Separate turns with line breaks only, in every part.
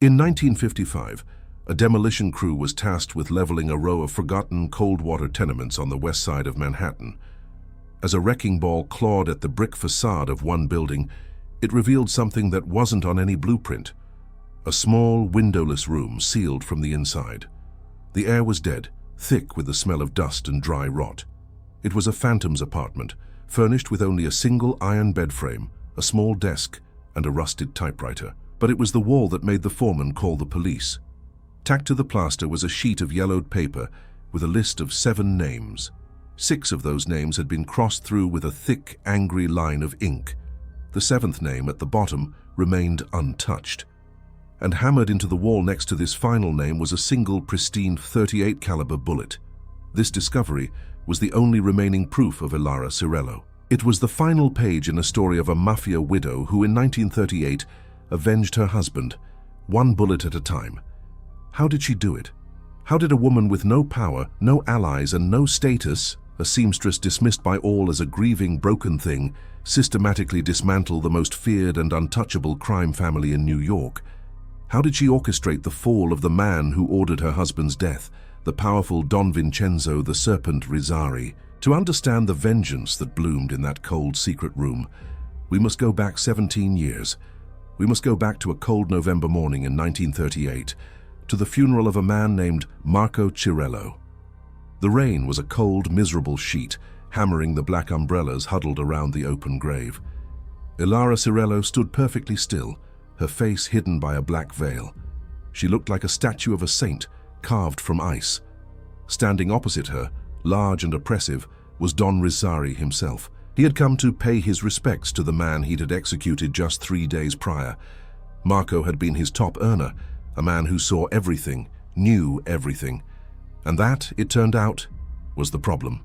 In 1955, a demolition crew was tasked with leveling a row of forgotten cold-water tenements on the west side of Manhattan. As a wrecking ball clawed at the brick facade of one building, it revealed something that wasn't on any blueprint. A small, windowless room sealed from the inside. The air was dead, thick with the smell of dust and dry rot. It was a phantom's apartment, furnished with only a single iron bed frame, a small desk, and a rusted typewriter. But it was the wall that made the foreman call the police. Tacked to the plaster was a sheet of yellowed paper with a list of 7 names. 6 of those names had been crossed through with a thick, angry line of ink. The 7th name at the bottom remained untouched. And hammered into the wall next to this final name was a single, pristine .38 caliber bullet. This discovery was the only remaining proof of Elara Cirello. It was the final page in a story of a Mafia widow who in 1938 avenged her husband, one bullet at a time. How did she do it? How did a woman with no power, no allies, and no status, a seamstress dismissed by all as a grieving, broken thing, systematically dismantle the most feared and untouchable crime family in New York? How did she orchestrate the fall of the man who ordered her husband's death, the powerful Don Vincenzo, the Serpent Rizzari? To understand the vengeance that bloomed in that cold, secret room, we must go back 17 years. We must go back to a cold November morning in 1938, to the funeral of a man named Marco Cirello. The rain was a cold, miserable sheet, hammering the black umbrellas huddled around the open grave. Elara Cirello stood perfectly still, her face hidden by a black veil. She looked like a statue of a saint, carved from ice. Standing opposite her, large and oppressive, was Don Rizzari himself. He had come to pay his respects to the man he had executed just 3 days prior. Marco had been his top earner, a man who saw everything, knew everything. And that, it turned out, was the problem.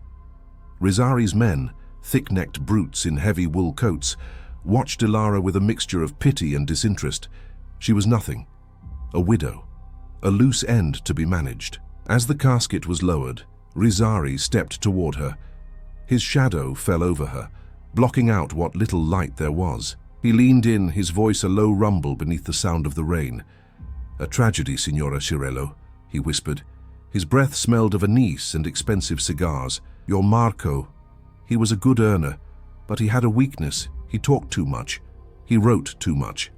Rizzari's men, thick-necked brutes in heavy wool coats, watched Elara with a mixture of pity and disinterest. She was nothing. A widow. A loose end to be managed. As the casket was lowered, Rizzari stepped toward her. His shadow fell over her, blocking out what little light there was. He leaned in, his voice a low rumble beneath the sound of the rain. "A tragedy, Signora Cirello," he whispered. His breath smelled of anise and expensive cigars. "Your Marco, he was a good earner, but he had a weakness. He talked too much. He wrote too much."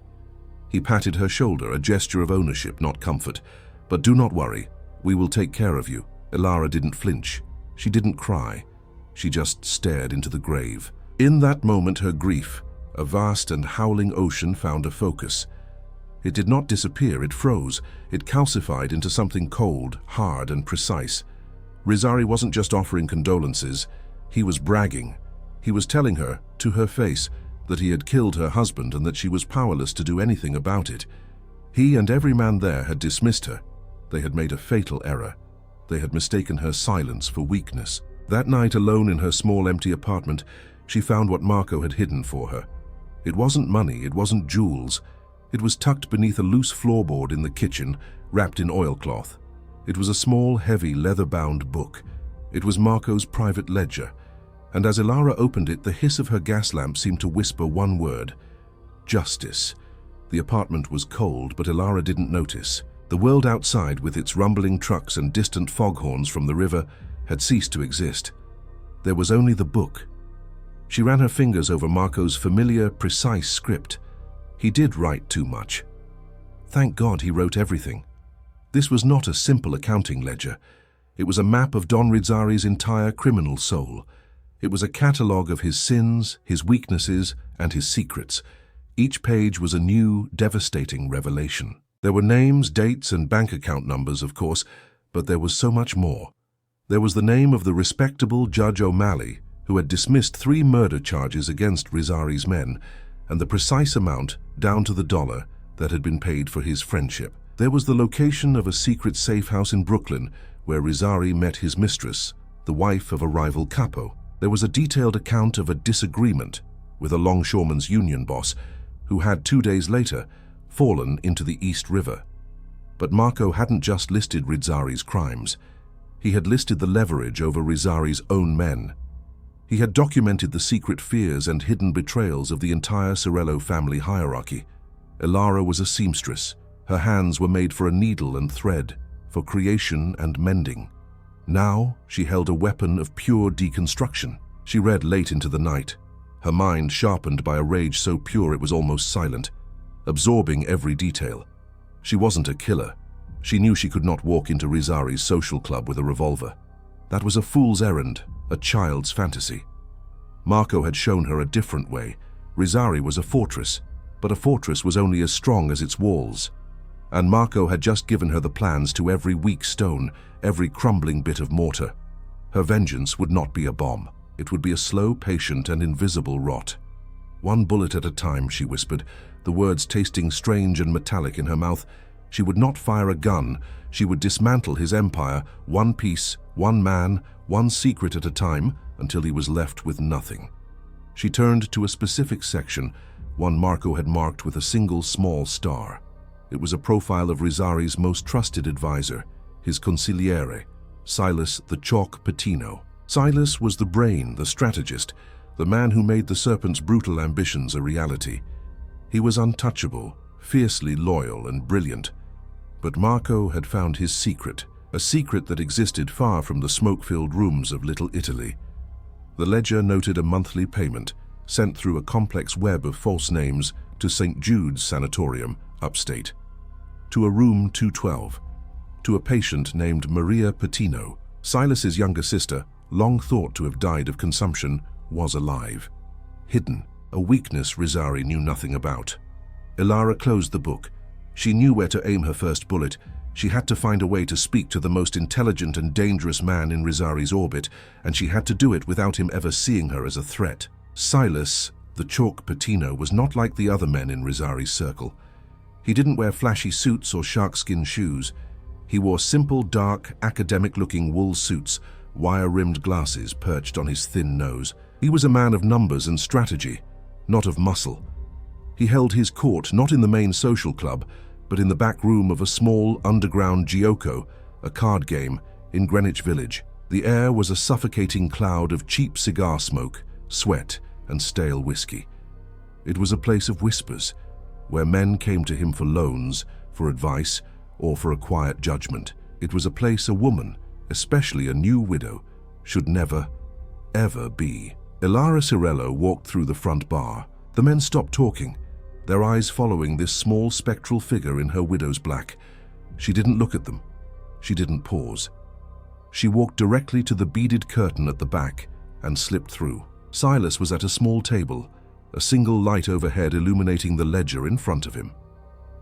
He patted her shoulder, a gesture of ownership, not comfort. "But do not worry. We will take care of you." Elara didn't flinch. She didn't cry. She just stared into the grave. In that moment, her grief, a vast and howling ocean, found a focus. It did not disappear, it froze. It calcified into something cold, hard, and precise. Rizzari wasn't just offering condolences. He was bragging. He was telling her, to her face, that he had killed her husband and that she was powerless to do anything about it. He and every man there had dismissed her. They had made a fatal error. They had mistaken her silence for weakness. That night, alone in her small, empty apartment, she found what Marco had hidden for her. It wasn't money, it wasn't jewels. It was tucked beneath a loose floorboard in the kitchen, wrapped in oilcloth. It was a small, heavy, leather-bound book. It was Marco's private ledger. And as Elara opened it, the hiss of her gas lamp seemed to whisper one word: justice. The apartment was cold, but Elara didn't notice. The world outside, with its rumbling trucks and distant foghorns from the river, had ceased to exist. There was only the book. She ran her fingers over Marco's familiar, precise script. He did write too much. Thank God he wrote everything. This was not a simple accounting ledger. It was a map of Don Rizzari's entire criminal soul. It was a catalogue of his sins, his weaknesses, and his secrets. Each page was a new, devastating revelation. There were names, dates, and bank account numbers, of course, but there was so much more. There was the name of the respectable Judge O'Malley, who had dismissed 3 murder charges against Rizzari's men, and the precise amount, down to the dollar, that had been paid for his friendship. There was the location of a secret safe house in Brooklyn, where Rizzari met his mistress, the wife of a rival capo. There was a detailed account of a disagreement with a longshoreman's union boss, who had 2 days later fallen into the East River. But Marco hadn't just listed Rizzari's crimes. He had listed the leverage over Rizzari's own men. He had documented the secret fears and hidden betrayals of the entire Cirello family hierarchy. Elara was a seamstress. Her hands were made for a needle and thread, for creation and mending. Now she held a weapon of pure deconstruction. She read late into the night, her mind sharpened by a rage so pure it was almost silent, absorbing every detail. She wasn't a killer. She knew she could not walk into Rizzari's social club with a revolver. That was a fool's errand, a child's fantasy. Marco had shown her a different way. Rizzari was a fortress, but a fortress was only as strong as its walls. And Marco had just given her the plans to every weak stone, every crumbling bit of mortar. Her vengeance would not be a bomb. It would be a slow, patient, and invisible rot. One bullet at a time, she whispered, the words tasting strange and metallic in her mouth. She would not fire a gun. She would dismantle his empire, one piece, one man, one secret at a time, until he was left with nothing. She turned to a specific section, one Marco had marked with a single small star. It was a profile of Rizzari's most trusted advisor, his consigliere, Silas the Chalk Patino. Silas was the brain, the strategist, the man who made the Serpent's brutal ambitions a reality. He was untouchable, fiercely loyal and brilliant. But Marco had found his secret, a secret that existed far from the smoke-filled rooms of Little Italy. The ledger noted a monthly payment, sent through a complex web of false names to St. Jude's Sanatorium, upstate, to a room 212, to a patient named Maria Patino. Silas's younger sister, long thought to have died of consumption, was alive. Hidden, a weakness Rizzari knew nothing about. Elara closed the book. She knew where to aim her first bullet. She had to find a way to speak to the most intelligent and dangerous man in Rizzari's orbit, and she had to do it without him ever seeing her as a threat. Silas, the Chalk Patino, was not like the other men in Rizzari's circle. He didn't wear flashy suits or sharkskin shoes. He wore simple, dark, academic-looking wool suits, wire-rimmed glasses perched on his thin nose. He was a man of numbers and strategy, not of muscle. He held his court not in the main social club, but in the back room of a small underground Gioco, a card game, in Greenwich Village. The air was a suffocating cloud of cheap cigar smoke, sweat, and stale whiskey. It was a place of whispers, where men came to him for loans, for advice, or for a quiet judgment. It was a place a woman, especially a new widow, should never, ever be. Elara Cirello walked through the front bar. The men stopped talking, their eyes following this small spectral figure in her widow's black. She didn't look at them. She didn't pause. She walked directly to the beaded curtain at the back and slipped through. Silas was at a small table, a single light overhead illuminating the ledger in front of him.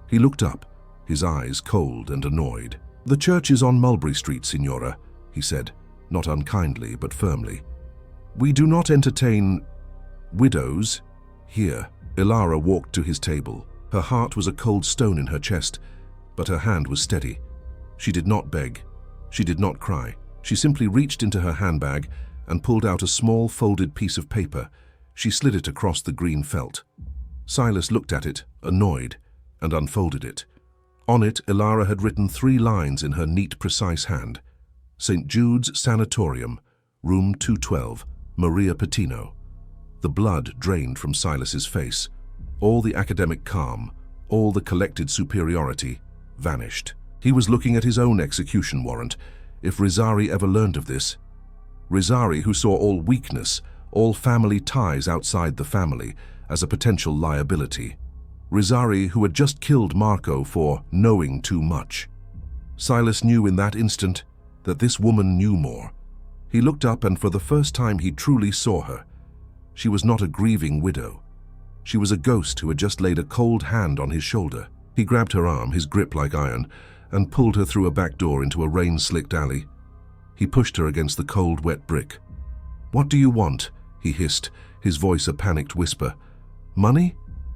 He looked up, his eyes cold and annoyed. "The church is on Mulberry Street, Signora," he said, not unkindly but firmly. "We do not entertain widows here." Elara walked to his table. Her heart was a cold stone in her chest, but her hand was steady. She did not beg. She did not cry. She simply reached into her handbag and pulled out a small folded piece of paper. She slid it across the green felt. Silas looked at it, annoyed, and unfolded it. On it, Elara had written 3 lines in her neat, precise hand. St. Jude's Sanatorium, room 212, Maria Patino. The blood drained from Silas's face. All the academic calm, all the collected superiority, vanished. He was looking at his own execution warrant. If Rizzari ever learned of this, Rizzari, who saw all weakness, all family ties outside the family, as a potential liability. Rizzari, who had just killed Marco for knowing too much. Silas knew in that instant that this woman knew more. He looked up, and for the first time he truly saw her. She was not a grieving widow. She was a ghost who had just laid a cold hand on his shoulder. He grabbed her arm, his grip like iron, and pulled her through a back door into a rain-slicked alley. He pushed her against the cold, wet brick. "What do you want?" he hissed, his voice a panicked whisper. "Money?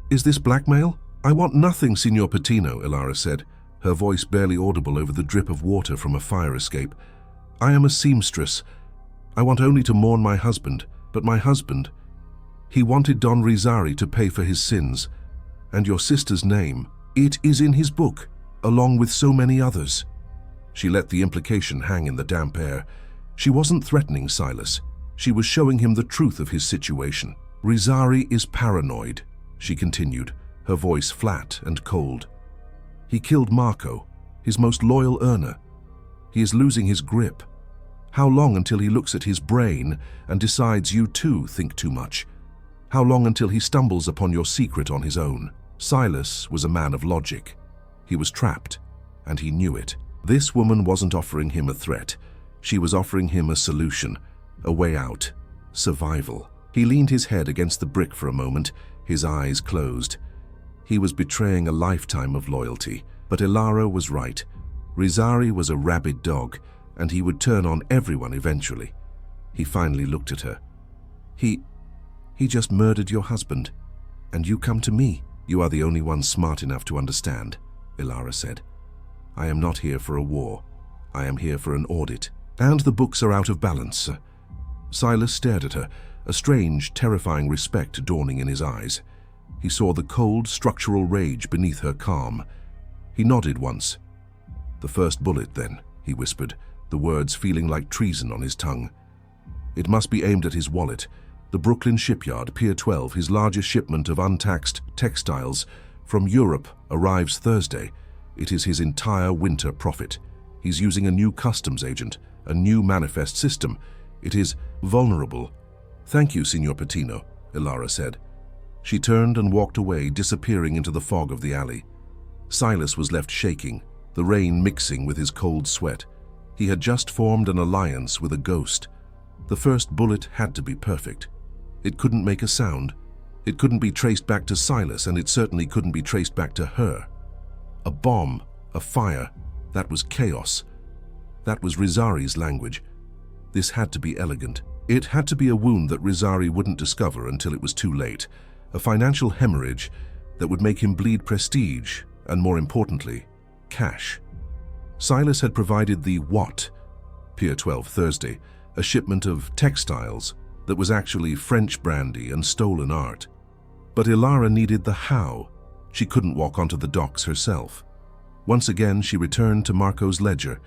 Is this blackmail?" "I want nothing, Signor Patino," Elara said, her voice barely audible over the drip of water from a fire escape. "I am a seamstress. I want only to mourn my husband, but my husband, he wanted Don Rizzari to pay for his sins. And your sister's name, it is in his book, along with so many others." She let the implication hang in the damp air. She wasn't threatening Silas. She was showing him the truth of his situation. "Rizzari is paranoid," she continued, her voice flat and cold. He killed Marco, his most loyal earner. He is losing his grip. How long until he looks at his brain and decides you too think too much? How long until he stumbles upon your secret on his own? Silas was a man of logic. He was trapped, and he knew it. This woman wasn't offering him a threat. She was offering him a solution, a way out, survival. He leaned his head against the brick for a moment, his eyes closed. He was betraying a lifetime of loyalty, but Elara was right. Rizzari was a rabid dog, and he would turn on everyone eventually. He finally looked at her. He just murdered your husband, and you come to me. You are the only one smart enough to understand, Elara said. I am not here for a war. I am here for an audit. And the books are out of balance. Silas stared at her, a strange, terrifying respect dawning in his eyes. He saw the cold, structural rage beneath her calm. He nodded once. The first bullet, then, he whispered, the words feeling like treason on his tongue. It must be aimed at his wallet. The Brooklyn shipyard, Pier 12, his largest shipment of untaxed textiles from Europe arrives Thursday. It is his entire winter profit. He's using a new customs agent, a new manifest system. It is vulnerable. Thank you, Signor Patino, Elara said. She turned and walked away, disappearing into the fog of the alley. Silas was left shaking, the rain mixing with his cold sweat. He had just formed an alliance with a ghost. The first bullet had to be perfect. It couldn't make a sound. It couldn't be traced back to Silas, and it certainly couldn't be traced back to her. A bomb, a fire, that was chaos. That was Rizzari's language. This had to be elegant. It had to be a wound that Rizzari wouldn't discover until it was too late. A financial hemorrhage that would make him bleed prestige, and more importantly, cash. Silas had provided the what? Pier 12 Thursday, a shipment of textiles that was actually French brandy and stolen art. But Elara needed the how. She couldn't walk onto the docks herself. Once again, she returned to Marco's ledger.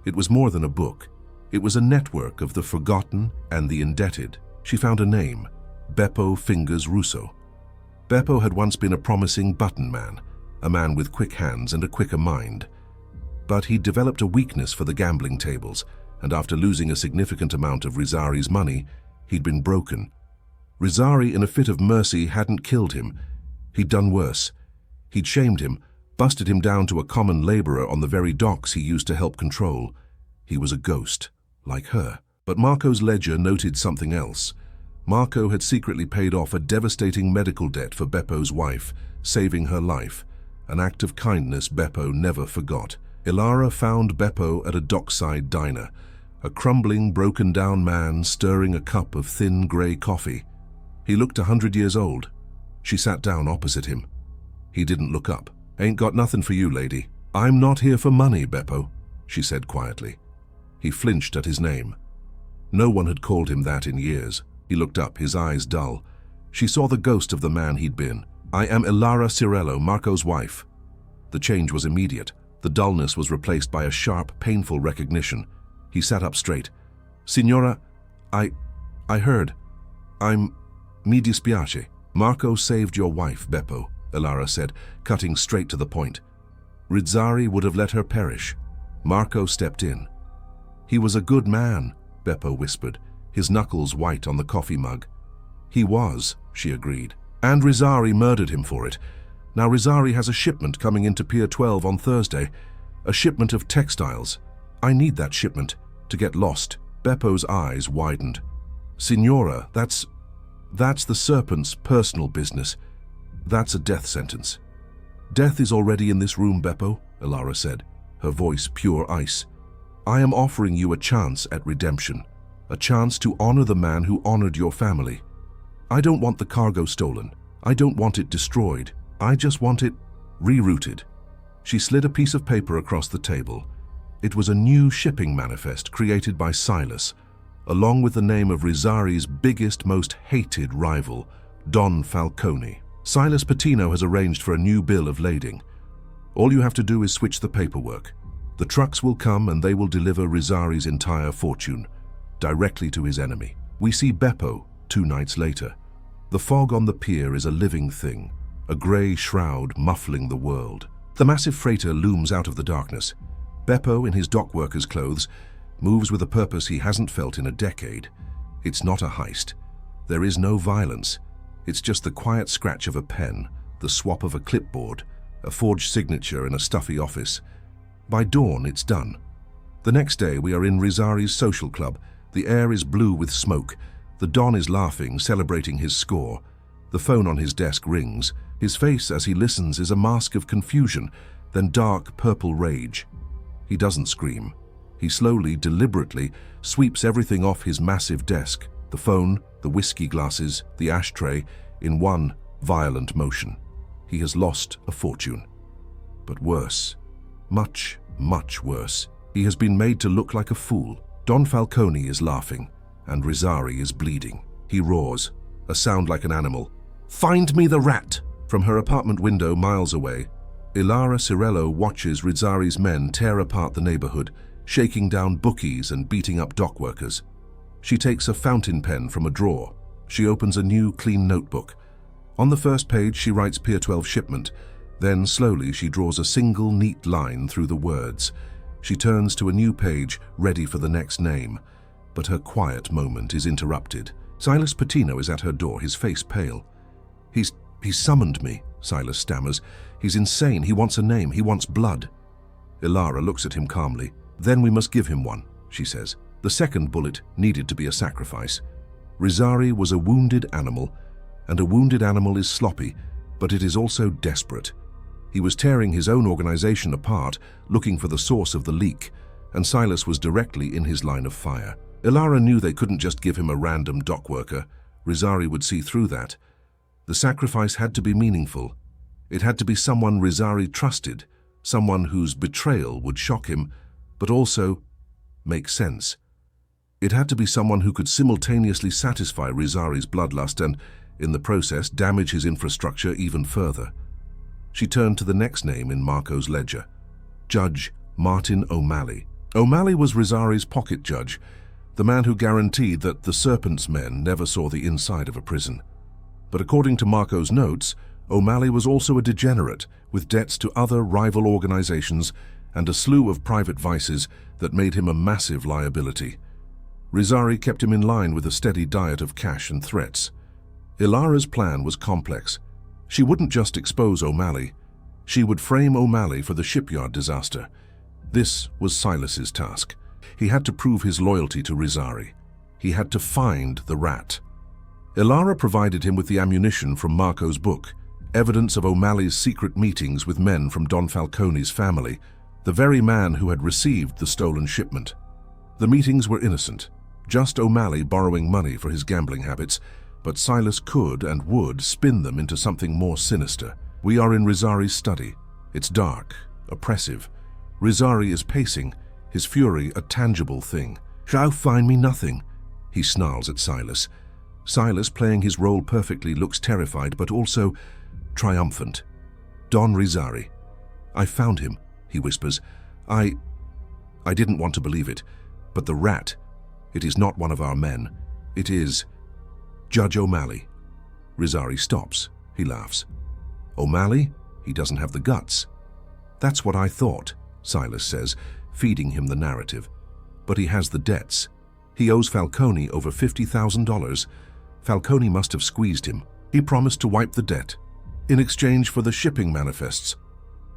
It was more than a book. It was a network of the forgotten and the indebted. She found a name, Beppo Fingers Russo. Beppo had once been a promising button man, a man with quick hands and a quicker mind. But he developed a weakness for the gambling tables, and after losing a significant amount of Rizzari's money, he'd been broken. Rizzari, in a fit of mercy, hadn't killed him. He'd done worse. He'd shamed him, busted him down to a common laborer on the very docks he used to help control. He was a ghost, like her. But Marco's ledger noted something else. Marco had secretly paid off a devastating medical debt for Beppo's wife, saving her life, an act of kindness Beppo never forgot. Elara found Beppo at a dockside diner, a crumbling, broken-down man stirring a cup of thin grey coffee. He looked 100 years old. She sat down opposite him. He didn't look up. Ain't got nothing for you, lady. I'm not here for money, Beppo, she said quietly. He flinched at his name. No one had called him that in years. He looked up, his eyes dull. She saw the ghost of the man he'd been. I am Elara Cirello, Marco's wife. The change was immediate. The dullness was replaced by a sharp, painful recognition. He sat up straight. Signora, I heard. Mi dispiace. Marco saved your wife, Beppo, Elara said, cutting straight to the point. Rizzari would have let her perish. Marco stepped in. He was a good man, Beppo whispered, his knuckles white on the coffee mug. He was, she agreed. And Rizzari murdered him for it. Now Rizzari has a shipment coming into Pier 12 on Thursday. A shipment of textiles. I need that shipment to get lost. Beppo's eyes widened. Signora, that's the Serpent's personal business. That's a death sentence. Death is already in this room, Beppo, Elara said, her voice pure ice. I am offering you a chance at redemption, a chance to honor the man who honored your family. I don't want the cargo stolen. I don't want it destroyed. I just want it rerouted. She slid a piece of paper across the table. It was a new shipping manifest created by Silas, along with the name of Rizzari's biggest, most hated rival, Don Falcone. Silas Patino has arranged for a new bill of lading. All you have to do is switch the paperwork. The trucks will come and they will deliver Rizzari's entire fortune, directly to his enemy. We see Beppo 2 nights later. The fog on the pier is a living thing, a grey shroud muffling the world. The massive freighter looms out of the darkness. Beppo, in his dock worker's clothes, moves with a purpose he hasn't felt in a decade. It's not a heist. There is no violence. It's just the quiet scratch of a pen, the swap of a clipboard, a forged signature in a stuffy office. By dawn, it's done. The next day, we are in Rizzari's social club. The air is blue with smoke. The Don is laughing, celebrating his score. The phone on his desk rings. His face, as he listens, is a mask of confusion, then dark purple rage. He doesn't scream. He slowly, deliberately, sweeps everything off his massive desk, the phone, the whiskey glasses, the ashtray, in one violent motion. He has lost a fortune. But worse, much, much worse, he has been made to look like a fool. Don Falcone is laughing, and Rizzari is bleeding. He roars, a sound like an animal. "Find me the rat!" From her apartment window miles away, Elara Cirello watches Rizzari's men tear apart the neighborhood, shaking down bookies and beating up dock workers. She takes a fountain pen from a drawer. She opens a new, clean notebook. On the first page, she writes Pier 12 shipment. Then, slowly, she draws a single, neat line through the words. She turns to a new page, ready for the next name. But her quiet moment is interrupted. Silas Patino is at her door, his face pale. He's summoned me, Silas stammers. He's insane. He wants a name. He wants blood. Elara looks at him calmly. "Then we must give him one," she says. The second bullet needed to be a sacrifice. Rizzari was a wounded animal, and a wounded animal is sloppy, but it is also desperate. He was tearing his own organization apart, looking for the source of the leak, and Silas was directly in his line of fire. Elara knew they couldn't just give him a random dock worker. Rizzari would see through that. The sacrifice had to be meaningful. It had to be someone Rizzari trusted, someone whose betrayal would shock him, but also make sense. It had to be someone who could simultaneously satisfy Rizzari's bloodlust and, in the process, damage his infrastructure even further. She turned to the next name in Marco's ledger, Judge Martin O'Malley. O'Malley was Rizzari's pocket judge, the man who guaranteed that the Serpent's men never saw the inside of a prison. But according to Marco's notes, O'Malley was also a degenerate with debts to other rival organizations and a slew of private vices that made him a massive liability. Rizzari kept him in line with a steady diet of cash and threats. Elara's plan was complex. She wouldn't just expose O'Malley. She would frame O'Malley for the shipyard disaster. This was Silas's task. He had to prove his loyalty to Rizzari. He had to find the rat. Elara provided him with the ammunition from Marco's book, evidence of O'Malley's secret meetings with men from Don Falcone's family, the very man who had received the stolen shipment. The meetings were innocent, just O'Malley borrowing money for his gambling habits, but Silas could and would spin them into something more sinister. We are in Rizzari's study. It's dark, oppressive. Rizzari is pacing, his fury a tangible thing. "Shall find me nothing," he snarls at Silas. Silas, playing his role perfectly, looks terrified but also triumphant. "Don Rizzari. I found him," he whispers. I didn't want to believe it, but the rat, it is not one of our men. It is Judge O'Malley." Rizzari stops. He laughs. "O'Malley? He doesn't have the guts." "That's what I thought," Silas says, feeding him the narrative. "But he has the debts. He owes Falcone over $50,000. Falcone must have squeezed him. He promised to wipe the debt in exchange for the shipping manifests.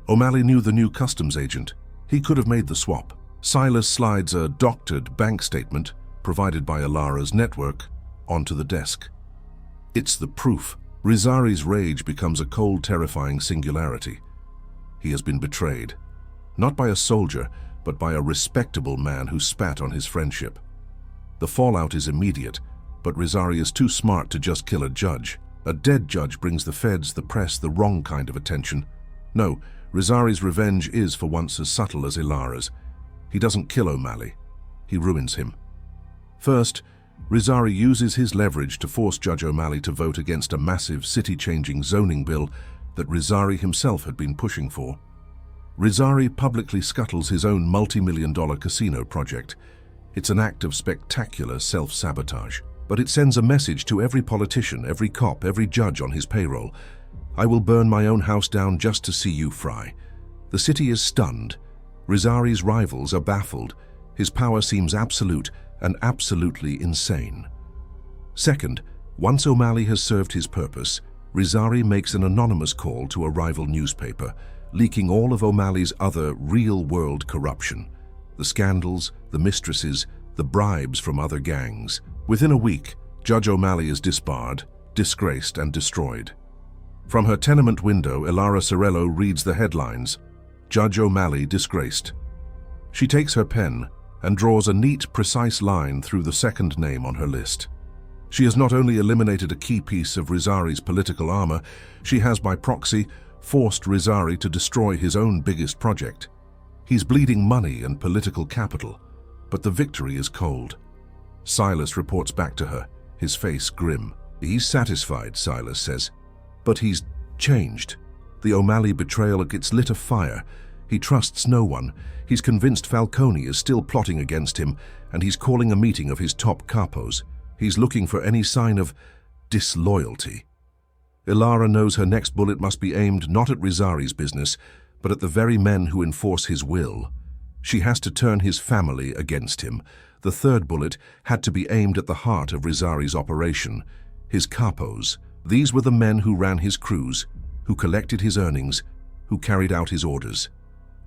O'Malley knew the new customs agent. He could have made the swap." Silas slides a doctored bank statement, provided by Elara's network, onto the desk. It's the proof. Rizzari's rage becomes a cold, terrifying singularity. He has been betrayed, not by a soldier, but by a respectable man who spat on his friendship. The fallout is immediate, but Rizzari is too smart to just kill a judge. A dead judge brings the feds, the press, the wrong kind of attention. No, Rizzari's revenge is for once as subtle as Elara's. He doesn't kill O'Malley. He ruins him. First, Rizzari uses his leverage to force Judge O'Malley to vote against a massive city-changing zoning bill that Rizzari himself had been pushing for. Rizzari publicly scuttles his own multi-million-dollar casino project. It's an act of spectacular self-sabotage. But it sends a message to every politician, every cop, every judge on his payroll. I will burn my own house down just to see you fry. The city is stunned. Rizzari's rivals are baffled. His power seems absolute and absolutely insane. Second, once O'Malley has served his purpose, Rizzari makes an anonymous call to a rival newspaper, leaking all of O'Malley's other real-world corruption. The scandals, the mistresses, the bribes from other gangs. Within a week, Judge O'Malley is disbarred, disgraced and destroyed. From her tenement window, Elara Cirello reads the headlines, "Judge O'Malley disgraced." She takes her pen and draws a neat, precise line through the second name on her list. She has not only eliminated a key piece of Rizzari's political armor, she has by proxy forced Rizzari to destroy his own biggest project. He's bleeding money and political capital, but the victory is cold. Silas reports back to her, his face grim. He's satisfied, Silas says, but he's changed. The O'Malley betrayal gets lit afire. He trusts no one. He's convinced Falcone is still plotting against him, and he's calling a meeting of his top capos. He's looking for any sign of disloyalty. Elara knows her next bullet must be aimed not at Rizzari's business, but at the very men who enforce his will. She has to turn his family against him. The third bullet had to be aimed at the heart of Rizzari's operation, his capos. These were the men who ran his crews, who collected his earnings, who carried out his orders.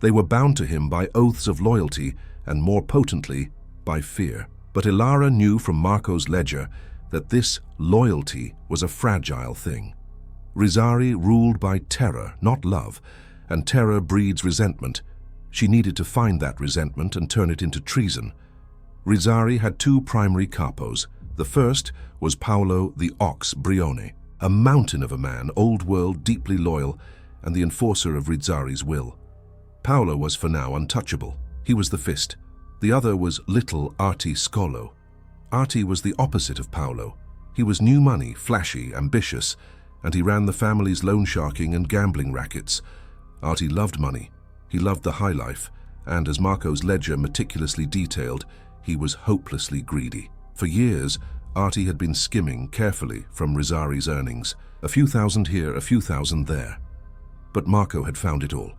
They were bound to him by oaths of loyalty and, more potently, by fear. But Elara knew from Marco's ledger that this loyalty was a fragile thing. Rizzari ruled by terror, not love, and terror breeds resentment. She needed to find that resentment and turn it into treason. Rizzari had two primary capos. The first was Paolo the Ox Brione, a mountain of a man, old world, deeply loyal, and the enforcer of Rizzari's will. Paolo was for now untouchable. He was the fist. The other was little Arti Scolo. Arti was the opposite of Paolo. He was new money, flashy, ambitious, and he ran the family's loan sharking and gambling rackets. Arti loved money. He loved the high life, and as Marco's ledger meticulously detailed, he was hopelessly greedy. For years, Arti had been skimming carefully from Rizzari's earnings, a few thousand here, a few thousand there. But Marco had found it all.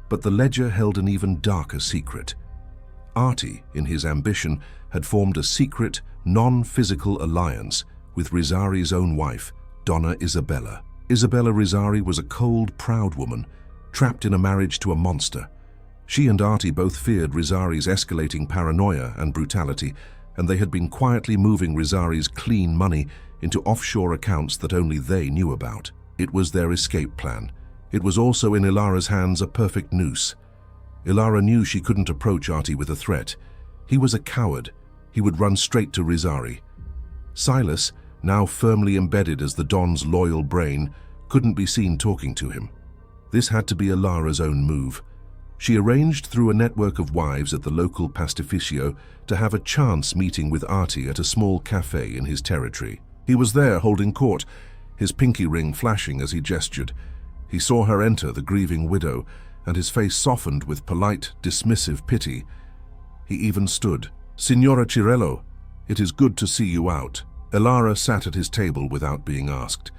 But the ledger held an even darker secret. Arti, in his ambition, had formed a secret, non-physical alliance with Rizzari's own wife, Donna Isabella. Isabella Rizzari was a cold, proud woman, trapped in a marriage to a monster. She and Arti both feared Rizzari's escalating paranoia and brutality, and they had been quietly moving Rizzari's clean money into offshore accounts that only they knew about. It was their escape plan. It was also in Elara's hands a perfect noose. Elara knew she couldn't approach Arti with a threat. He was a coward. He would run straight to Rizzari. Silas, now firmly embedded as the Don's loyal brain, couldn't be seen talking to him. This had to be Elara's own move. She arranged through a network of wives at the local pastificio to have a chance meeting with Arti at a small cafe in his territory. He was there holding court, his pinky ring flashing as he gestured. He saw her enter, the grieving widow, and his face softened with polite, dismissive pity. He even stood. "Signora Cirello, it is good to see you out." Elara sat at his table without being asked.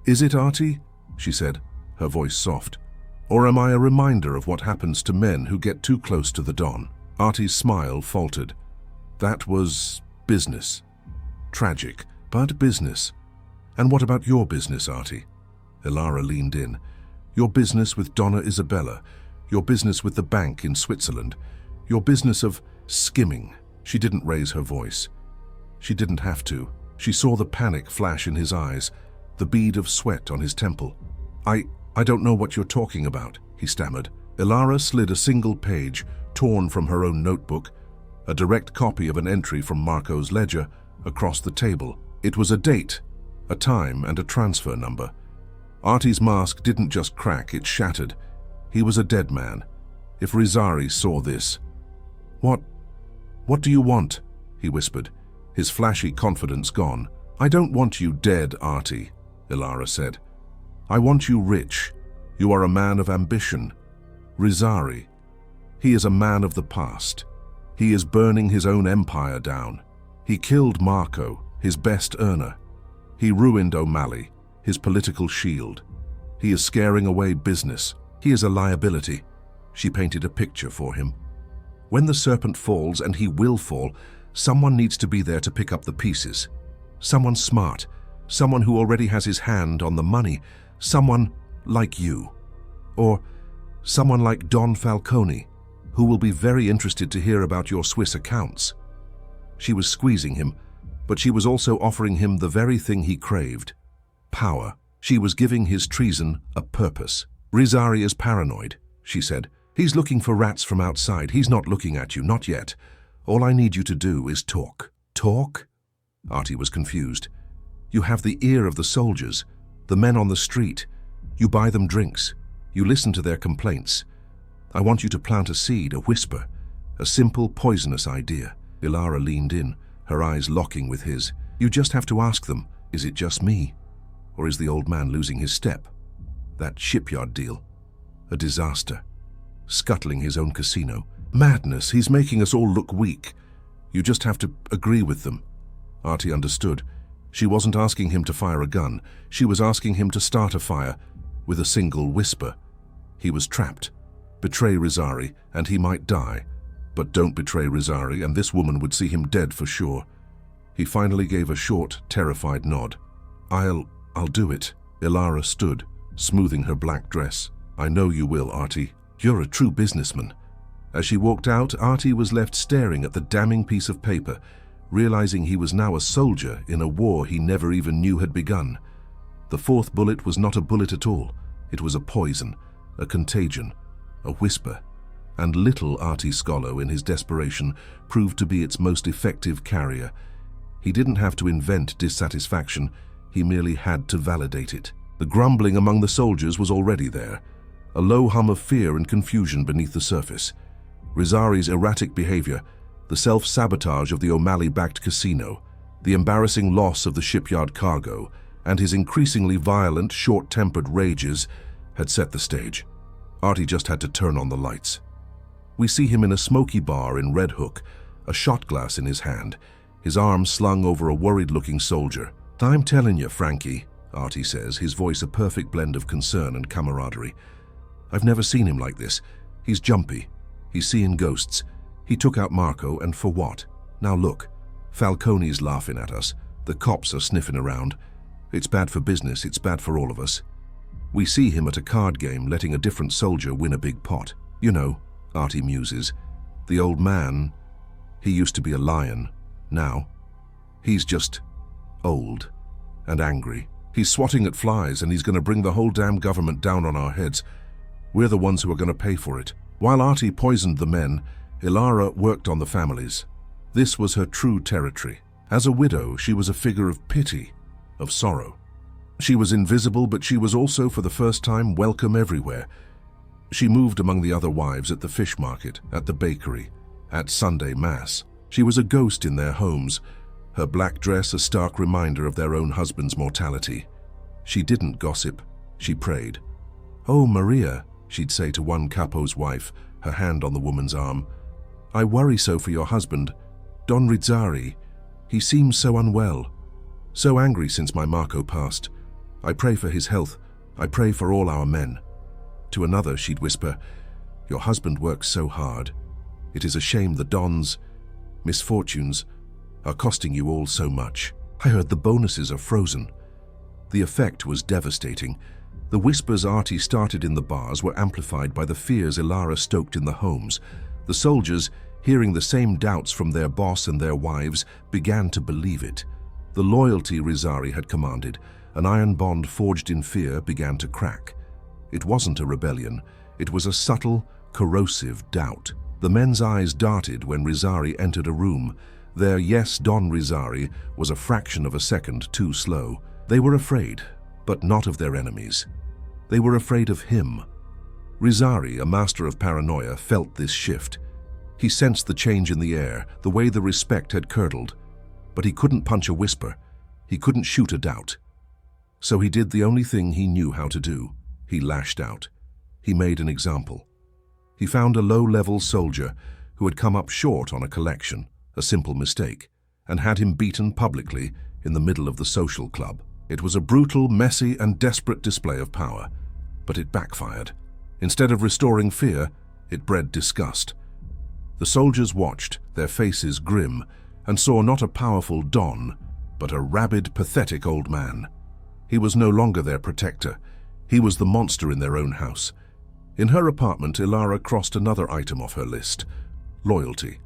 "Is it, Arti?" she said, her voice soft. "Or am I a reminder of what happens to men who get too close to the Don?" Arti's smile faltered. "That was business. Tragic, but business. And what about your business, Arti?" Elara leaned in. "Your business with Donna Isabella, your business with the bank in Switzerland, your business of skimming." She didn't raise her voice. She didn't have to. She saw the panic flash in his eyes, the bead of sweat on his temple. I don't know what you're talking about," he stammered. Elara slid a single page, torn from her own notebook, a direct copy of an entry from Marco's ledger, across the table. It was a date, a time, and a transfer number. Arti's mask didn't just crack, it shattered. He was a dead man. If Rizzari saw this... What do you want?" he whispered, his flashy confidence gone. "I don't want you dead, Arti," Elara said. "I want you rich. You are a man of ambition. Rizzari, he is a man of the past. He is burning his own empire down. He killed Marco, his best earner. He ruined O'Malley, his political shield. He is scaring away business. He is a liability. She painted a picture for him. When the serpent falls, and he will fall, someone needs to be there to pick up the pieces. Someone smart, someone who already has his hand on the money, someone like you. Or someone like Don Falcone, who will be very interested to hear about your Swiss accounts. She was squeezing him, but she was also offering him the very thing he craved: power. She was giving his treason a purpose. Rizzari is paranoid, she said. He's looking for rats from outside. He's not looking at you, not yet. All I need you to do is talk. Talk? Artie was confused. You have the ear of the soldiers, the men on the street. You buy them drinks. You listen to their complaints. I want you to plant a seed, a whisper, a simple, poisonous idea. Elara leaned in, her eyes locking with his. You just have to ask them, is it just me? Or is the old man losing his step? That shipyard deal. A disaster. Scuttling his own casino. Madness, he's making us all look weak. You just have to agree with them. Artie understood. She wasn't asking him to fire a gun. She was asking him to start a fire with a single whisper. He was trapped. Betray Rizzari, and he might die. But don't betray Rizzari, and this woman would see him dead for sure. He finally gave a short, terrified nod. I'll do it. Elara stood, smoothing her black dress. I know you will, Artie. You're a true businessman. As she walked out, Artie was left staring at the damning piece of paper, realizing he was now a soldier in a war he never even knew had begun. The fourth bullet was not a bullet at all. It was a poison, a contagion, a whisper. And little Artie Scolo, in his desperation, proved to be its most effective carrier. He didn't have to invent dissatisfaction, he merely had to validate it. The grumbling among the soldiers was already there, a low hum of fear and confusion beneath the surface. Rizzari's erratic behavior, the self-sabotage of the O'Malley-backed casino, the embarrassing loss of the shipyard cargo, and his increasingly violent, short-tempered rages had set the stage. Artie just had to turn on the lights. We see him in a smoky bar in Red Hook, a shot glass in his hand, his arm slung over a worried-looking soldier. I'm telling you, Frankie, Artie says, his voice a perfect blend of concern and camaraderie. I've never seen him like this. He's jumpy. He's seeing ghosts. He took out Marco, and for what? Now look, Falcone's laughing at us. The cops are sniffing around. It's bad for business, it's bad for all of us. We see him at a card game letting a different soldier win a big pot. You know, Artie muses, the old man, he used to be a lion. Now, he's just old and angry. He's swatting at flies, and he's going to bring the whole damn government down on our heads. We're the ones who are going to pay for it. While Artie poisoned the men, Elara worked on the families. This was her true territory. As a widow, she was a figure of pity, of sorrow. She was invisible, but she was also, for the first time, welcome everywhere. She moved among the other wives at the fish market, at the bakery, at Sunday Mass. She was a ghost in their homes, her black dress a stark reminder of their own husband's mortality. She didn't gossip, she prayed. "Oh, Maria," she'd say to one capo's wife, her hand on the woman's arm. "I worry so for your husband, Don Rizzari. He seems so unwell, so angry since my Marco passed. I pray for his health. I pray for all our men." To another, she'd whisper, "Your husband works so hard. It is a shame the Don's misfortunes are costing you all so much. I heard the bonuses are frozen." The effect was devastating. The whispers Artie started in the bars were amplified by the fears Elara stoked in the homes. The soldiers, hearing the same doubts from their boss and their wives, began to believe it. The loyalty Rizzari had commanded, an iron bond forged in fear, began to crack. It wasn't a rebellion. It was a subtle, corrosive doubt. The men's eyes darted when Rizzari entered a room. Their yes, Don Rizzari, was a fraction of a second too slow. They were afraid, but not of their enemies. They were afraid of him. Rizzari, a master of paranoia, felt this shift. He sensed the change in the air, the way the respect had curdled. But he couldn't punch a whisper. He couldn't shoot a doubt. So he did the only thing he knew how to do. He lashed out. He made an example. He found a low-level soldier who had come up short on a collection, a simple mistake, and had him beaten publicly in the middle of the social club. It was a brutal, messy, and desperate display of power, but it backfired. Instead of restoring fear, It bred disgust. The soldiers watched, their faces grim, and saw not a powerful Don, but a rabid, pathetic old man. He was no longer their protector. He was the monster in their own house. In her apartment, Elara crossed another item off her list: loyalty.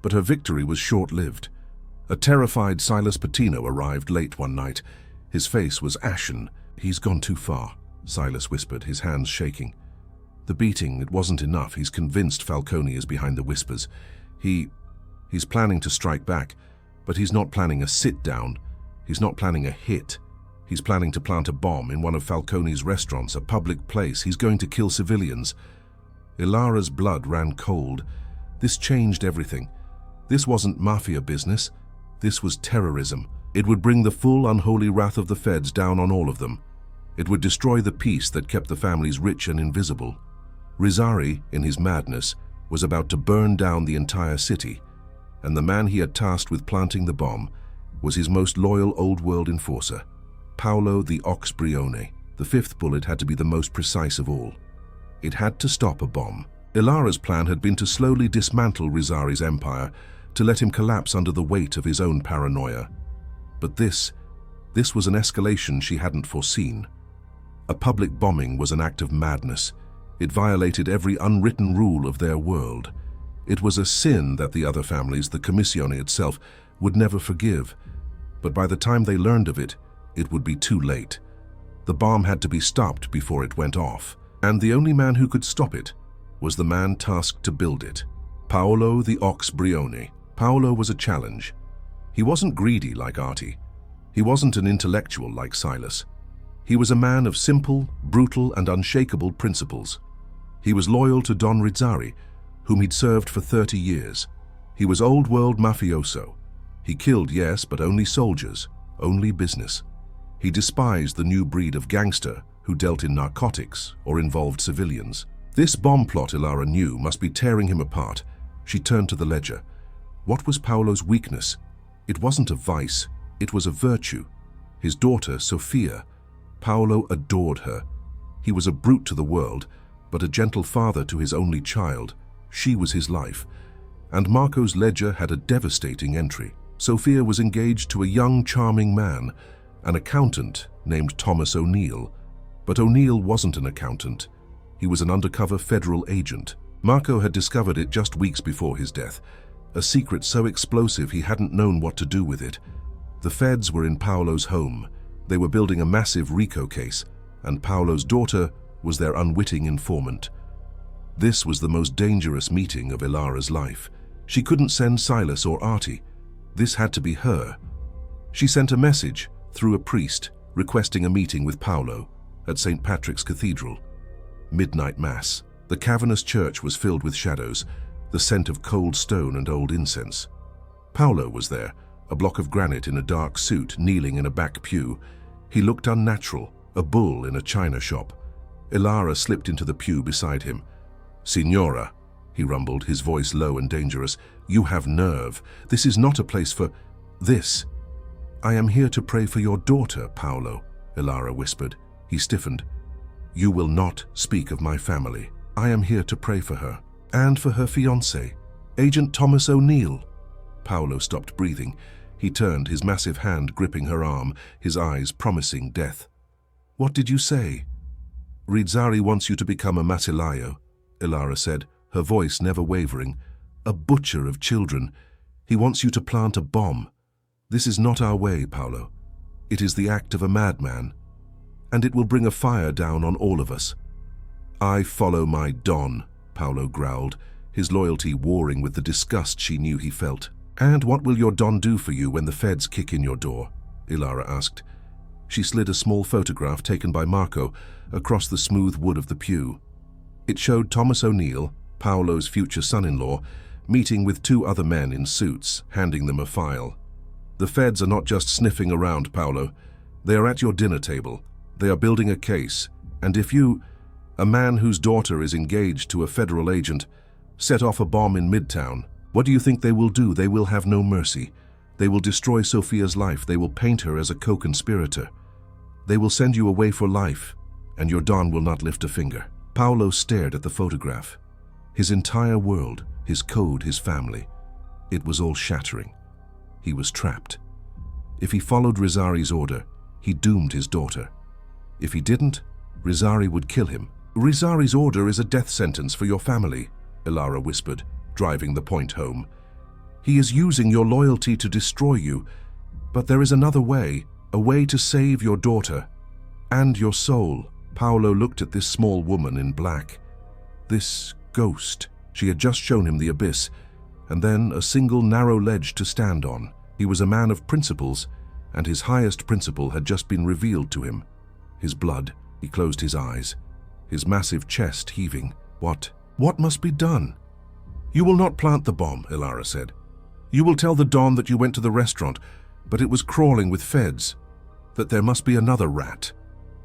But her victory was short-lived. A terrified Silas Patino arrived late one night. His face was ashen. "He's gone too far," Silas whispered, his hands shaking. "The beating, it wasn't enough. He's convinced Falcone is behind the whispers. He's planning to strike back, but he's not planning a sit-down. He's not planning a hit. He's planning to plant a bomb in one of Falcone's restaurants, a public place. He's going to kill civilians." Elara's blood ran cold. This changed everything. This wasn't mafia business. This was terrorism. It would bring the full unholy wrath of the feds down on all of them. It would destroy the peace that kept the families rich and invisible. Rizzari, in his madness, was about to burn down the entire city, and the man he had tasked with planting the bomb was his most loyal old-world enforcer, Paolo the Ox Brione. The fifth bullet had to be the most precise of all. It had to stop a bomb. Elara's plan had been to slowly dismantle Rizzari's empire, to let him collapse under the weight of his own paranoia. But this was an escalation she hadn't foreseen. A public bombing was an act of madness. It violated every unwritten rule of their world. It was a sin that the other families, the Commissione itself, would never forgive. But by the time they learned of it, it would be too late. The bomb had to be stopped before it went off, and the only man who could stop it was the man tasked to build it, Paolo the Ox Brione. Paolo was a challenge. He wasn't greedy like Artie. He wasn't an intellectual like Silas. He was a man of simple, brutal, and unshakable principles. He was loyal to Don Rizzari, whom he'd served for 30 years. He was old-world mafioso. He killed, yes, but only soldiers, only business. He despised the new breed of gangster who dealt in narcotics or involved civilians. This bomb plot, Elara knew, must be tearing him apart. She turned to the ledger. What was Paolo's weakness? It wasn't a vice, it was a virtue. His daughter, Sofia. Paolo adored her. He was a brute to the world, but a gentle father to his only child. She was his life. And Marco's ledger had a devastating entry. Sofia was engaged to a young, charming man, an accountant named Thomas O'Neill. But O'Neill wasn't an accountant. He was an undercover federal agent. Marco had discovered it just weeks before his death, a secret so explosive he hadn't known what to do with it. The feds were in Paolo's home. They were building a massive RICO case, and Paolo's daughter was their unwitting informant. This was the most dangerous meeting of Elara's life. She couldn't send Silas or Artie. This had to be her. She sent a message through a priest requesting a meeting with Paolo at St. Patrick's Cathedral. Midnight Mass. The cavernous church was filled with shadows, the scent of cold stone and old incense. Paolo was there, a block of granite in a dark suit, kneeling in a back pew. He looked unnatural, a bull in a china shop. Elara slipped into the pew beside him. "Signora," he rumbled, his voice low and dangerous, "you have nerve. This is not a place for this." "I am here to pray for your daughter, Paolo," Elara whispered. He stiffened. "You will not speak of my family. I am here to pray for her. And for her fiancé, Agent Thomas O'Neill." Paolo stopped breathing. He turned, his massive hand gripping her arm, his eyes promising death. "What did you say?" "Rizzari wants you to become a masilaio," Elara said, her voice never wavering. "A butcher of children. He wants you to plant a bomb. This is not our way, Paolo. It is the act of a madman. And it will bring a fire down on all of us." "I follow my Don," Paolo growled, his loyalty warring with the disgust she knew he felt. "And what will your Don do for you when the feds kick in your door?" Elara asked. She slid a small photograph taken by Marco across the smooth wood of the pew. It showed Thomas O'Neill, Paolo's future son-in-law, meeting with two other men in suits, handing them a file. "The feds are not just sniffing around, Paolo. They are at your dinner table. They are building a case, and if you, a man whose daughter is engaged to a federal agent, set off a bomb in Midtown, what do you think they will do? They will have no mercy. They will destroy Sofia's life. They will paint her as a co-conspirator. They will send you away for life, and your Don will not lift a finger." Paolo stared at the photograph. His entire world, his code, his family. It was all shattering. He was trapped. If he followed Rizzari's order, he doomed his daughter. If he didn't, Rizzari would kill him. "Rizzari's order is a death sentence for your family," Elara whispered, driving the point home. "He is using your loyalty to destroy you, but there is another way, a way to save your daughter and your soul." Paolo looked at this small woman in black. This ghost. She had just shown him the abyss, and then a single narrow ledge to stand on. He was a man of principles, and his highest principle had just been revealed to him. His blood. He closed his eyes, his massive chest heaving. What must be done? "You will not plant the bomb," Elara said. "You will tell the Don that you went to the restaurant, but it was crawling with feds. That there must be another rat.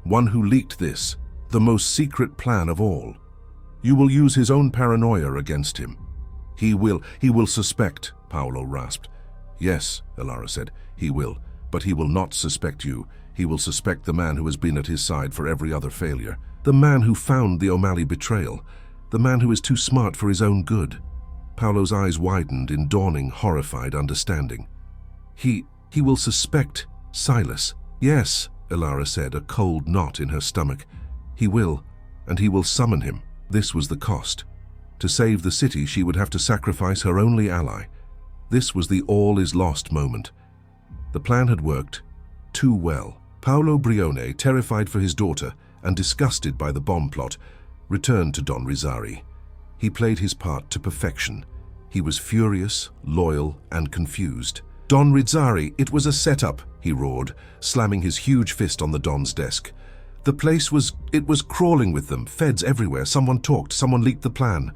One who leaked this, the most secret plan of all. You will use his own paranoia against him. He will suspect," Paolo rasped. "Yes," Elara said, "he will. But he will not suspect you. He will suspect the man who has been at his side for every other failure. The man who found the O'Malley betrayal. The man who is too smart for his own good." Paolo's eyes widened in dawning, horrified understanding. He will suspect Silas." "Yes," Elara said, a cold knot in her stomach. "He will, and he will summon him." This was the cost. To save the city, she would have to sacrifice her only ally. This was the all-is-lost moment. The plan had worked too well. Paolo Brione, terrified for his daughter and disgusted by the bomb plot, returned to Don Rizzari. He played his part to perfection. He was furious, loyal, and confused. "Don Rizzari, it was a setup," he roared, slamming his huge fist on the Don's desk. "The place was crawling with them, feds everywhere, someone talked, someone leaked the plan."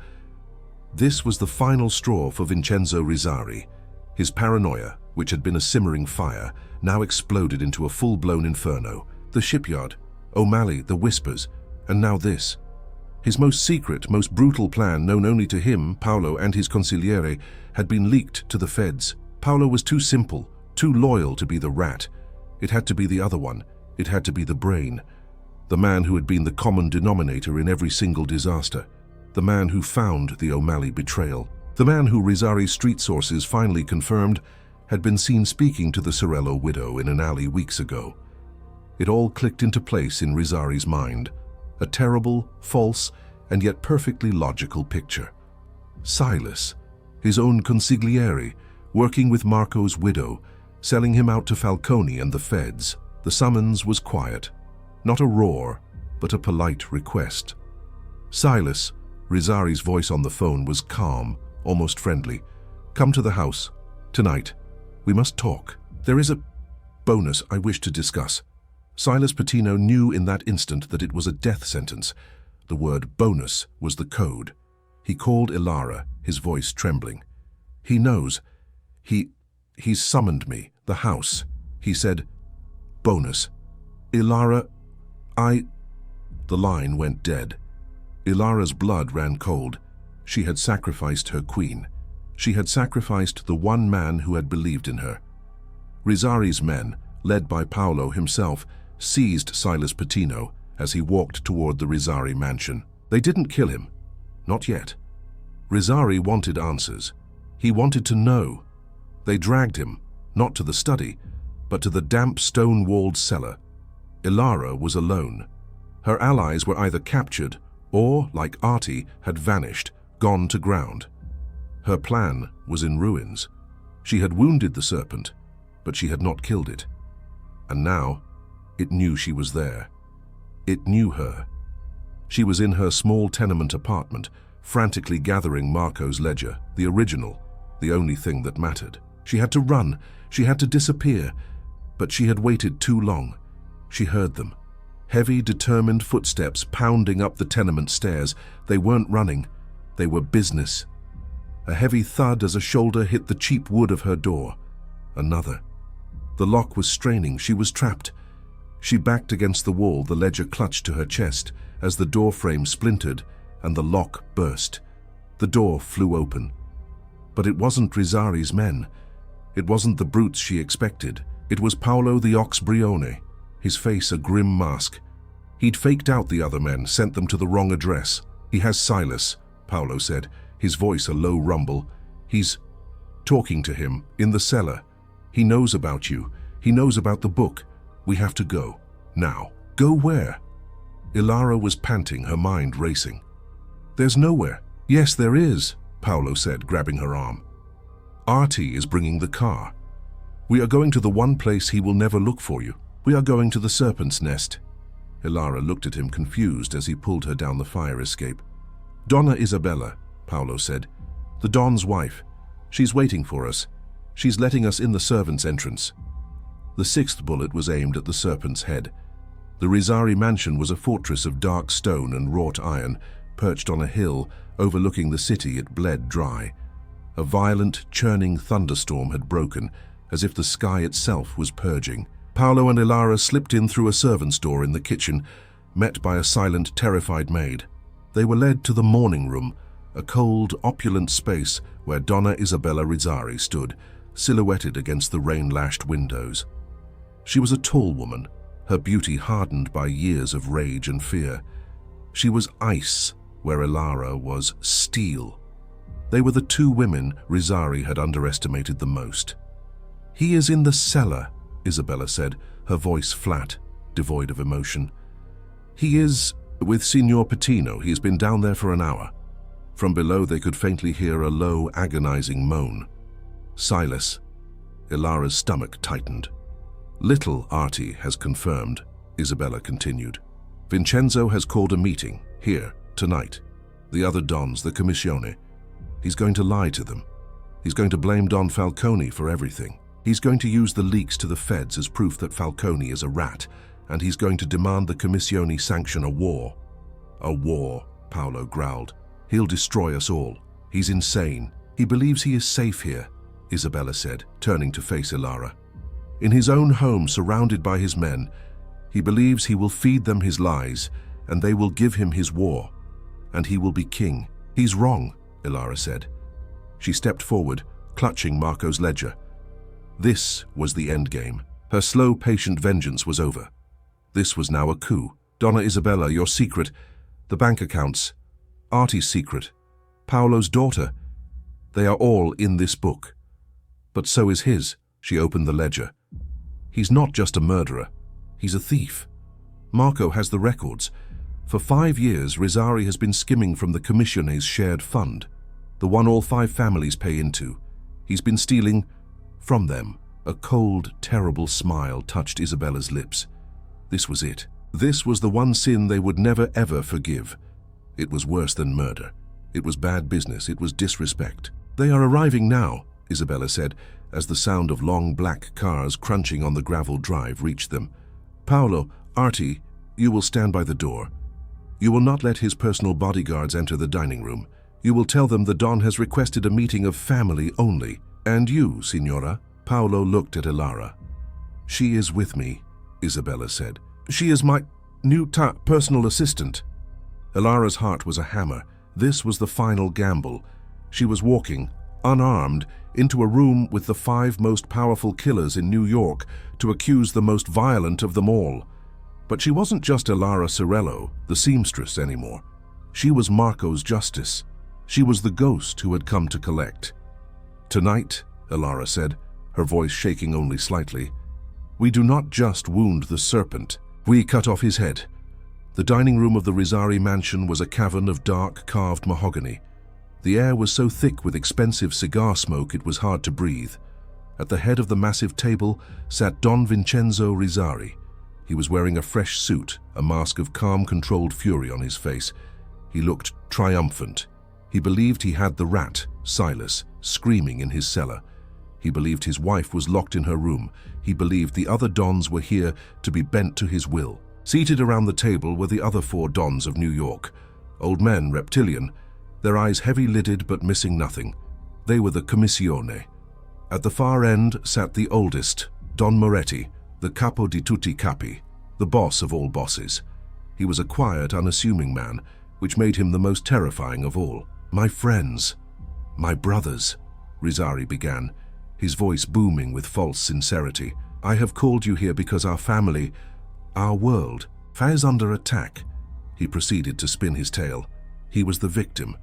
This was the final straw for Vincenzo Rizzari. His paranoia, which had been a simmering fire, now exploded into a full-blown inferno. The shipyard, O'Malley, the whispers, and now this. His most secret, most brutal plan, known only to him, Paolo, and his consigliere, had been leaked to the feds. Paolo was too simple, too loyal to be the rat. It had to be the other one. It had to be the brain. The man who had been the common denominator in every single disaster. The man who found the O'Malley betrayal. The man who Rizzari's street sources finally confirmed had been seen speaking to the Cirello widow in an alley weeks ago. It all clicked into place in Rizzari's mind. A terrible, false, and yet perfectly logical picture. Silas, his own consigliere, working with Marco's widow, selling him out to Falcone and the feds. The summons was quiet. Not a roar, but a polite request. "Silas," Rizzari's voice on the phone was calm, almost friendly. "Come to the house. Tonight. We must talk. There is a bonus I wish to discuss." Silas Patino knew in that instant that it was a death sentence. The word bonus was the code. He called Elara, his voice trembling. "He knows. He's summoned me. The house." He said, "Bonus. Elara, The line went dead. Elara's blood ran cold. She had sacrificed her queen. She had sacrificed the one man who had believed in her. Rizzari's men, led by Paolo himself, seized Silas Patino as he walked toward the Rizzari mansion. They didn't kill him. Not yet. Rizzari wanted answers. He wanted to know. They dragged him, not to the study, but to the damp stone-walled cellar. Elara was alone. Her allies were either captured or, like Artie, had vanished, gone to ground. Her plan was in ruins. She had wounded the Serpent, but she had not killed it. And now, it knew she was there. It knew her. She was in her small tenement apartment, frantically gathering Marco's ledger, the original, the only thing that mattered. She had to run. She had to disappear. But she had waited too long. She heard them. Heavy, determined footsteps pounding up the tenement stairs. They weren't running. They were business. A heavy thud as a shoulder hit the cheap wood of her door. Another. The lock was straining. She was trapped. She backed against the wall, the ledger clutched to her chest as the door frame splintered and the lock burst. The door flew open. But it wasn't Rizzari's men. It wasn't the brutes she expected. It was Paolo the Ox Brione, his face a grim mask. He'd faked out the other men, sent them to the wrong address. He has Silas, Paolo said, his voice a low rumble. "He's talking to him, in the cellar. He knows about you. He knows about the book. We have to go. Now." "Go where?" Elara was panting, her mind racing. "There's nowhere." "Yes, there is," Paolo said, grabbing her arm. "Artie is bringing the car. We are going to the one place he will never look for you. We are going to the Serpent's nest." Elara looked at him confused as he pulled her down the fire escape. "Donna Isabella," Paolo said. "The Don's wife. She's waiting for us. She's letting us in the servants' entrance." The sixth bullet was aimed at the Serpent's head. The Rizzari mansion was a fortress of dark stone and wrought iron, perched on a hill overlooking the city. It bled dry. A violent, churning thunderstorm had broken, as if the sky itself was purging. Paolo and Elara slipped in through a servant's door in the kitchen, met by a silent, terrified maid. They were led to the morning room, a cold, opulent space where Donna Isabella Rizzari stood, silhouetted against the rain-lashed windows. She was a tall woman, her beauty hardened by years of rage and fear. She was ice, where Elara was steel. They were the two women Rizzari had underestimated the most. "He is in the cellar," Isabella said, her voice flat, devoid of emotion. "He is with Signor Patino. He has been down there for an hour." From below they could faintly hear a low, agonizing moan. Silas. Elara's stomach tightened. "Little Artie has confirmed," Isabella continued. "Vincenzo has called a meeting, here, tonight. The other Dons, the Commissione. He's going to lie to them. He's going to blame Don Falcone for everything. He's going to use the leaks to the feds as proof that Falcone is a rat, and he's going to demand the Commissione sanction a war." "A war," Paolo growled. "He'll destroy us all. He's insane. He believes he is safe here," Isabella said, turning to face Elara. "In his own home, surrounded by his men, he believes he will feed them his lies, and they will give him his war, and he will be king." "He's wrong," Elara said. She stepped forward, clutching Marco's ledger. This was the endgame. Her slow, patient vengeance was over. This was now a coup. "Donna Isabella, your secret, the bank accounts, Artie's secret, Paolo's daughter, they are all in this book. But so is his." She opened the ledger. "He's not just a murderer. He's a thief. Marco has the records. For 5 years, Rizzari has been skimming from the Commissione's shared fund, the one all 5 families pay into. He's been stealing from them." A cold, terrible smile touched Isabella's lips. This was it. This was the one sin they would never ever forgive. It was worse than murder. It was bad business. It was disrespect. "They are arriving now," Isabella said, as the sound of long black cars crunching on the gravel drive reached them. "Paolo, Artie, you will stand by the door. You will not let his personal bodyguards enter the dining room. You will tell them the Don has requested a meeting of family only. And you, Signora?" Paolo looked at Elara. "She is with me," Isabella said. "She is my new personal assistant." Elara's heart was a hammer. This was the final gamble. She was walking, unarmed, into a room with the 5 most powerful killers in New York to accuse the most violent of them all. But she wasn't just Elara Cirello, the seamstress, anymore. She was Marco's justice. She was the ghost who had come to collect. "Tonight," Elara said, her voice shaking only slightly, "we do not just wound the Serpent. We cut off his head." The dining room of the Rizzari mansion was a cavern of dark, carved mahogany. The air was so thick with expensive cigar smoke it was hard to breathe. At the head of the massive table sat Don Vincenzo Rizzari. He was wearing a fresh suit, a mask of calm, controlled fury on his face. He looked triumphant. He believed he had the rat, Silas, screaming in his cellar. He believed his wife was locked in her room. He believed the other Dons were here to be bent to his will. Seated around the table were the other 4 Dons of New York. Old men, reptilian, their eyes heavy-lidded but missing nothing. They were the Commissione. At the far end sat the oldest, Don Moretti, the capo di tutti capi, the boss of all bosses. He was a quiet, unassuming man, which made him the most terrifying of all. "My friends, my brothers," Rizzari began, his voice booming with false sincerity. "I have called you here because our family, our world, is under attack." He proceeded to spin his tale. He was the victim.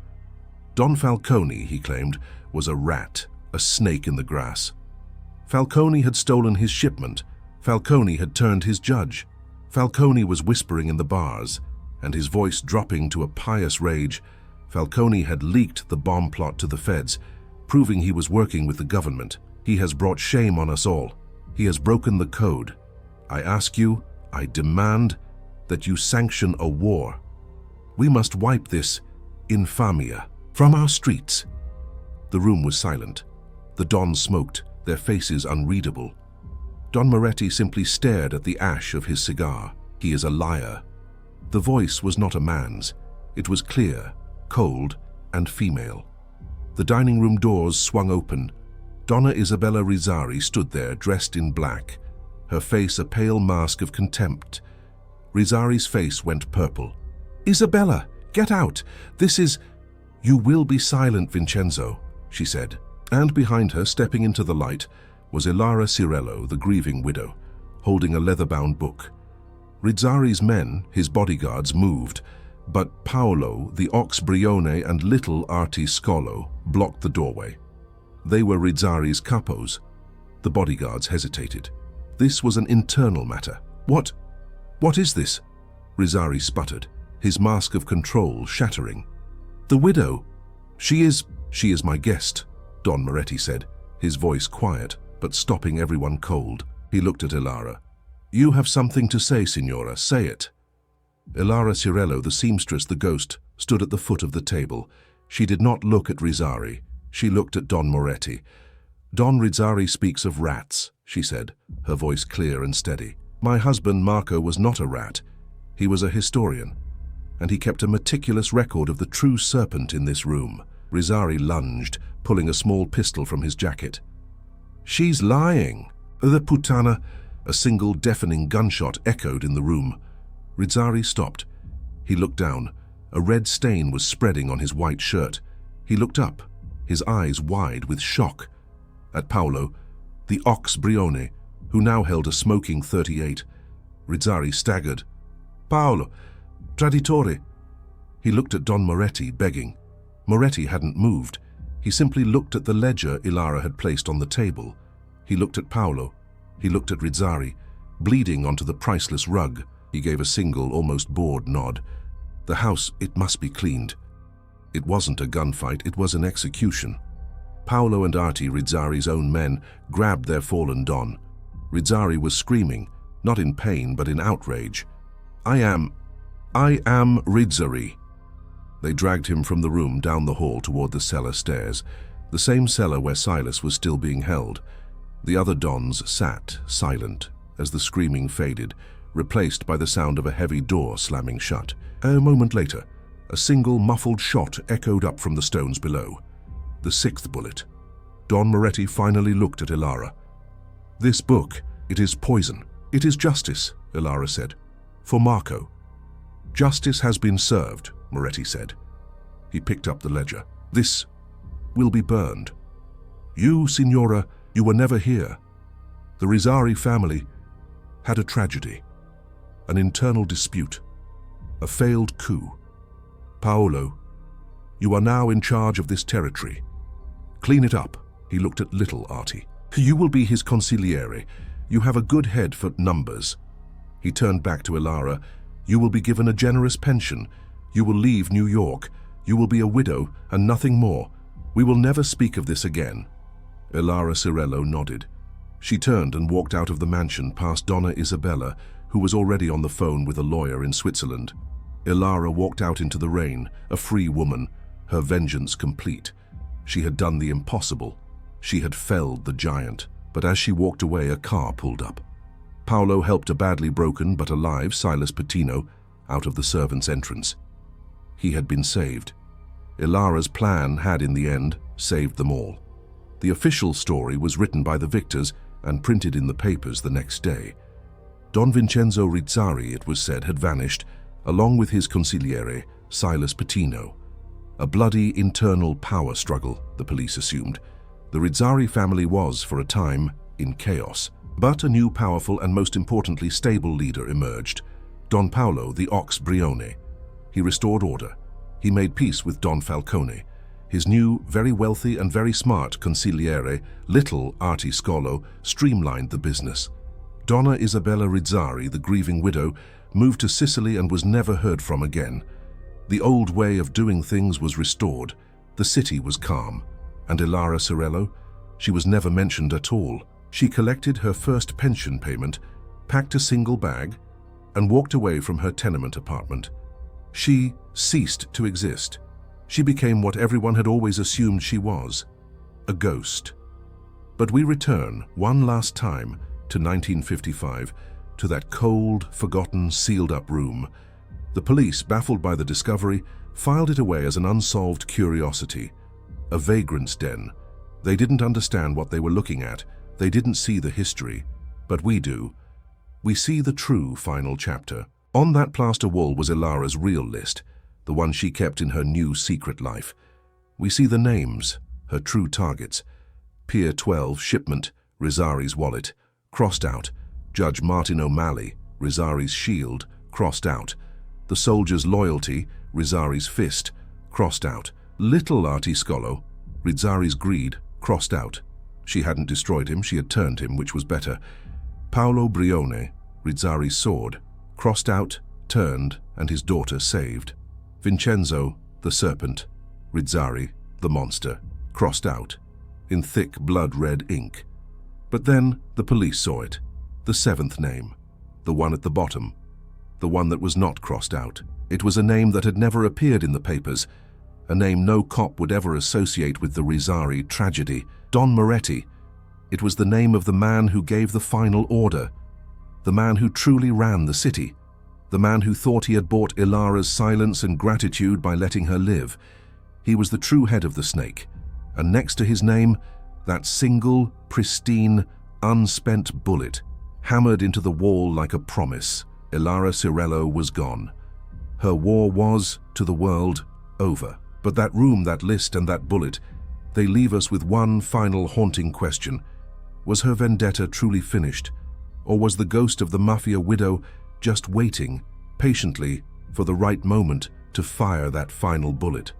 Don Falcone, he claimed, was a rat, a snake in the grass. Falcone had stolen his shipment. Falcone had turned his judge. Falcone was whispering in the bars, and his voice dropping to a pious rage. Falcone had leaked the bomb plot to the feds, proving he was working with the government. He has brought shame on us all. He has broken the code. I ask you, I demand that you sanction a war. We must wipe this infamia from our streets. The room was silent. The Dons smoked, their faces unreadable. Don Moretti simply stared at the ash of his cigar. He is a liar. The voice was not a man's. It was clear, cold, and female. The dining room doors swung open. Donna Isabella Rizzari stood there, dressed in black, her face a pale mask of contempt. Rizzari's face went purple. "Isabella, get out! This is—" "You will be silent, Vincenzo," she said. And behind her, stepping into the light, was Elara Cirello, the grieving widow, holding a leather-bound book. Rizzari's men, his bodyguards, moved, but Paolo, the ox Brione, and little Arti Scolo blocked the doorway. They were Rizzari's capos. The bodyguards hesitated. This was an internal matter. What is this?" Rizzari sputtered, his mask of control shattering. "The widow. She is my guest," Don Moretti said, his voice quiet, but stopping everyone cold. He looked at Elara. "You have something to say, signora. Say it." Elara Cirello, the seamstress, the ghost, stood at the foot of the table. She did not look at Rizzari. She looked at Don Moretti. "Don Rizzari speaks of rats," she said, her voice clear and steady. "My husband, Marco, was not a rat. He was a historian, and he kept a meticulous record of the true serpent in this room." Rizzari lunged, pulling a small pistol from his jacket. "She's lying!" "The puttana!" A single deafening gunshot echoed in the room. Rizzari stopped. He looked down. A red stain was spreading on his white shirt. He looked up, his eyes wide with shock, at Paolo, the ox Brione, who now held a smoking .38. Rizzari staggered. "Paolo, traditore!" He looked at Don Moretti, begging. Moretti hadn't moved. He simply looked at the ledger Elara had placed on the table. He looked at Paolo. He looked at Rizzari, bleeding onto the priceless rug. He gave a single, almost bored nod. "The house, it must be cleaned." It wasn't a gunfight, it was an execution. Paolo and Arti, Rizzari's own men, grabbed their fallen Don. Rizzari was screaming, not in pain but in outrage. I am Rizzari." They dragged him from the room down the hall toward the cellar stairs, the same cellar where Silas was still being held. The other Dons sat, silent, as the screaming faded, replaced by the sound of a heavy door slamming shut. A moment later, a single muffled shot echoed up from the stones below. The sixth bullet. Don Moretti finally looked at Elara. "This book, it is poison. It is justice," Elara said. "For Marco." "Justice has been served," Moretti said. He picked up the ledger. "This will be burned. You, signora, you were never here. The Rizzari family had a tragedy, an internal dispute, a failed coup. Paolo, you are now in charge of this territory. Clean it up." He looked at little Arti. "You will be his consigliere. You have a good head for numbers." He turned back to Elara. "You will be given a generous pension. You will leave New York. You will be a widow and nothing more. We will never speak of this again." Elara Cirello nodded. She turned and walked out of the mansion past Donna Isabella, who was already on the phone with a lawyer in Switzerland. Elara walked out into the rain, a free woman, her vengeance complete. She had done the impossible. She had felled the giant. But as she walked away, a car pulled up. Paolo helped a badly broken but alive Silas Patino out of the servants' entrance. He had been saved. Elara's plan had, in the end, saved them all. The official story was written by the victors and printed in the papers the next day. Don Vincenzo Rizzari, it was said, had vanished, along with his consigliere, Silas Patino. A bloody internal power struggle, the police assumed. The Rizzari family was, for a time, in chaos. But a new powerful and most importantly stable leader emerged, Don Paolo, the ox Brione. He restored order. He made peace with Don Falcone. His new, very wealthy and very smart consigliere, little Artie Scolo, streamlined the business. Donna Isabella Rizzari, the grieving widow, moved to Sicily and was never heard from again. The old way of doing things was restored. The city was calm. And Elara Cirello? She was never mentioned at all. She collected her first pension payment, packed a single bag, and walked away from her tenement apartment. She ceased to exist. She became what everyone had always assumed she was, a ghost. But we return, one last time, to 1955, to that cold, forgotten, sealed-up room. The police, baffled by the discovery, filed it away as an unsolved curiosity, a vagrant's den. They didn't understand what they were looking at. They didn't see the history. But we do. We see the true final chapter. On that plaster wall was Elara's real list, the one she kept in her new secret life. We see the names, her true targets. Pier 12, shipment, Rizzari's wallet, crossed out. Judge Martin O'Malley, Rizzari's shield, crossed out. The soldier's loyalty, Rizzari's fist, crossed out. Little Artie Scolo, Rizzari's greed, crossed out. She hadn't destroyed him, she had turned him, which was better. Paolo Brione, Rizzari's sword, crossed out, turned, and his daughter saved. Vincenzo, the Serpent, Rizzari, the monster, crossed out, in thick blood-red ink. But then the police saw it, the seventh name, the one at the bottom, the one that was not crossed out. It was a name that had never appeared in the papers, a name no cop would ever associate with the Rizzari tragedy. Don Moretti. It was the name of the man who gave the final order, the man who truly ran the city, the man who thought he had bought Elara's silence and gratitude by letting her live. He was the true head of the snake, and next to his name, that single, pristine, unspent bullet, hammered into the wall like a promise. Elara Cirello was gone. Her war was, to the world, over. But that room, that list, and that bullet, they leave us with one final haunting question. Was her vendetta truly finished? Or was the ghost of the Mafia Widow just waiting, patiently, for the right moment to fire that final bullet?